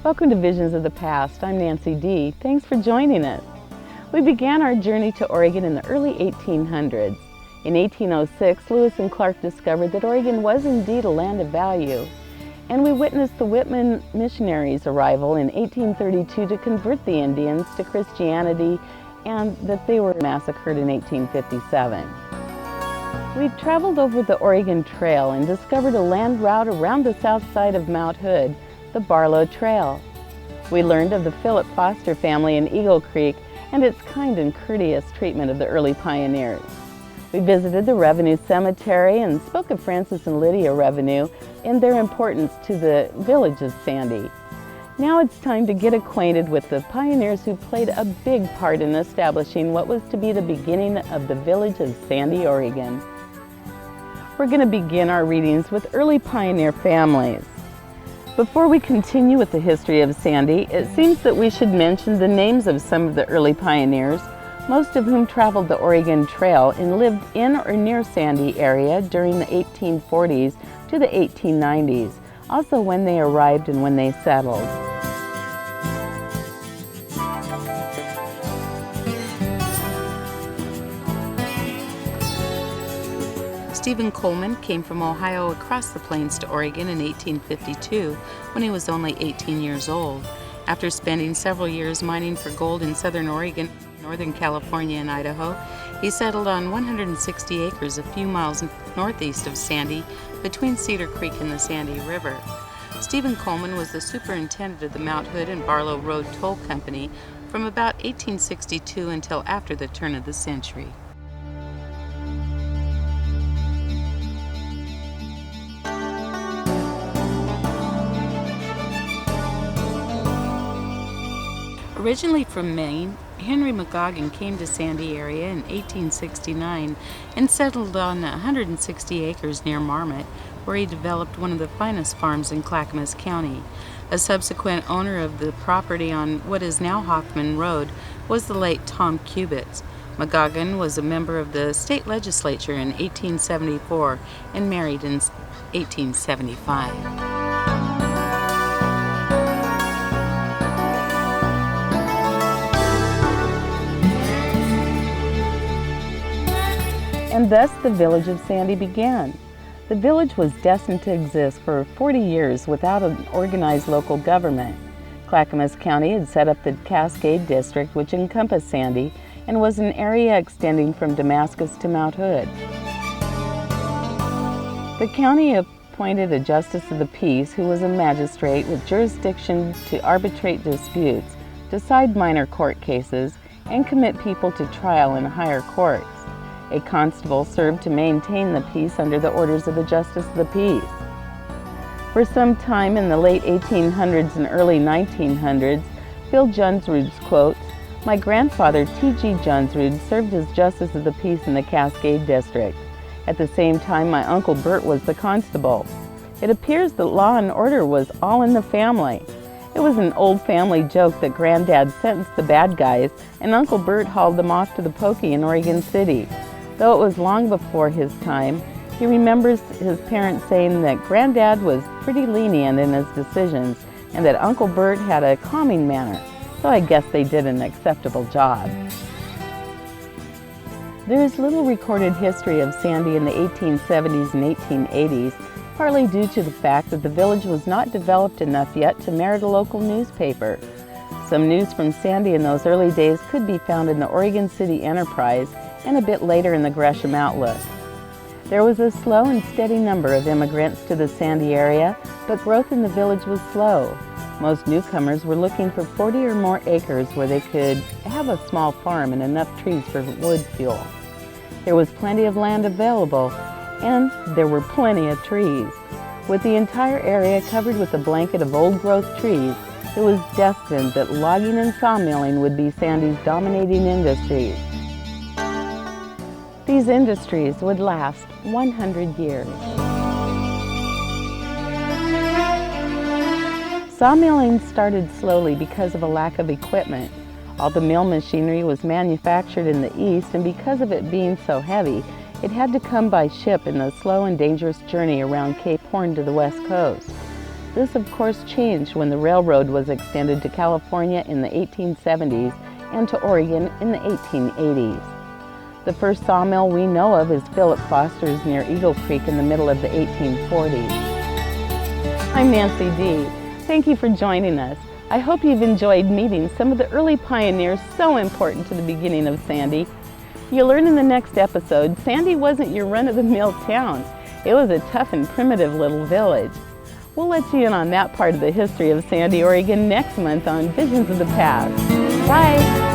Welcome to Visions of the Past. I'm Nancy D. Thanks for joining us. We began our journey to Oregon in the early 1800s. In 1806, Lewis and Clark discovered that Oregon was indeed a land of value, and we witnessed the Whitman missionaries' arrival in 1832 to convert the Indians to Christianity, and that they were massacred in 1857. We traveled over the Oregon Trail and discovered a land route around the south side of Mount Hood, the Barlow Trail. We learned of the Philip Foster family in Eagle Creek and its kind and courteous treatment of the early pioneers. We visited the Revenue Cemetery and spoke of Francis and Lydia Revenue and their importance to the village of Sandy. Now it's time to get acquainted with the pioneers who played a big part in establishing what was to be the beginning of the village of Sandy, Oregon. We're going to begin our readings with early pioneer families. Before we continue with the history of Sandy, it seems that we should mention the names of some of the early pioneers, most of whom traveled the Oregon Trail and lived in or near Sandy area during the 1840s to the 1890s, also when they arrived and when they settled. Stephen Coleman came from Ohio across the plains to Oregon in 1852 when he was only 18 years old. After spending several years mining for gold in southern Oregon, Northern California, and Idaho, he settled on 160 acres a few miles northeast of Sandy between Cedar Creek and the Sandy River. Stephen Coleman was the superintendent of the Mount Hood and Barlow Road Toll Company from about 1862 until after the turn of the century. Originally from Maine, Henry McGoggin came to Sandy area in 1869 and settled on 160 acres near Marmot, where he developed one of the finest farms in Clackamas County. A subsequent owner of the property on what is now Hoffman Road was the late Tom Cubitz. McGoggin was a member of the state legislature in 1874 and married in 1875. And thus the village of Sandy began. The village was destined to exist for 40 years without an organized local government. Clackamas County had set up the Cascade District, which encompassed Sandy, and was an area extending from Damascus to Mount Hood. The county appointed a justice of the peace who was a magistrate with jurisdiction to arbitrate disputes, decide minor court cases, and commit people to trial in higher courts. A constable served to maintain the peace under the orders of the Justice of the Peace. For some time in the late 1800s and early 1900s, Phil Junsrud's quotes, "My grandfather T.G. Junsrud served as Justice of the Peace in the Cascade District. At the same time, my Uncle Bert was the constable. It appears that law and order was all in the family. It was an old family joke that Granddad sentenced the bad guys and Uncle Bert hauled them off to the pokey in Oregon City. Though it was long before his time, he remembers his parents saying that Granddad was pretty lenient in his decisions and that Uncle Bert had a calming manner, so I guess they did an acceptable job." There is little recorded history of Sandy in the 1870s and 1880s, partly due to the fact that the village was not developed enough yet to merit a local newspaper. Some news from Sandy in those early days could be found in the Oregon City Enterprise and a bit later in the Gresham Outlook. There was a slow and steady number of immigrants to the Sandy area, but growth in the village was slow. Most newcomers were looking for 40 or more acres where they could have a small farm and enough trees for wood fuel. There was plenty of land available, and there were plenty of trees. With the entire area covered with a blanket of old-growth trees, it was destined that logging and sawmilling would be Sandy's dominating industries. These industries would last 100 years. Sawmilling started slowly because of a lack of equipment. All the mill machinery was manufactured in the east, and because of it being so heavy, it had to come by ship in the slow and dangerous journey around Cape Horn to the west coast. This of course changed when the railroad was extended to California in the 1870s and to Oregon in the 1880s. The first sawmill we know of is Philip Foster's near Eagle Creek in the middle of the 1840s. I'm Nancy D. Thank you for joining us. I hope you've enjoyed meeting some of the early pioneers so important to the beginning of Sandy. You'll learn in the next episode, Sandy wasn't your run-of-the-mill town. It was a tough and primitive little village. We'll let you in on that part of the history of Sandy, Oregon next month on Visions of the Past. Bye!